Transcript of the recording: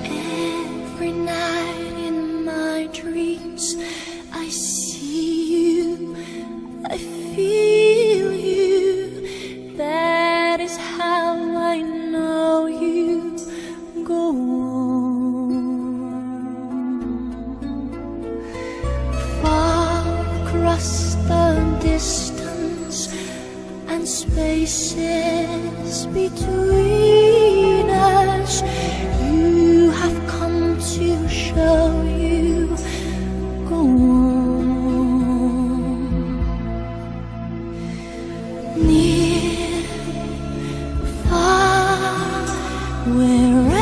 Every night in my dreams I see you, I feel you. That is how I know you. Go on. Far across the distance and spaces between us, you have come to show you. Go on. Near, far, wherever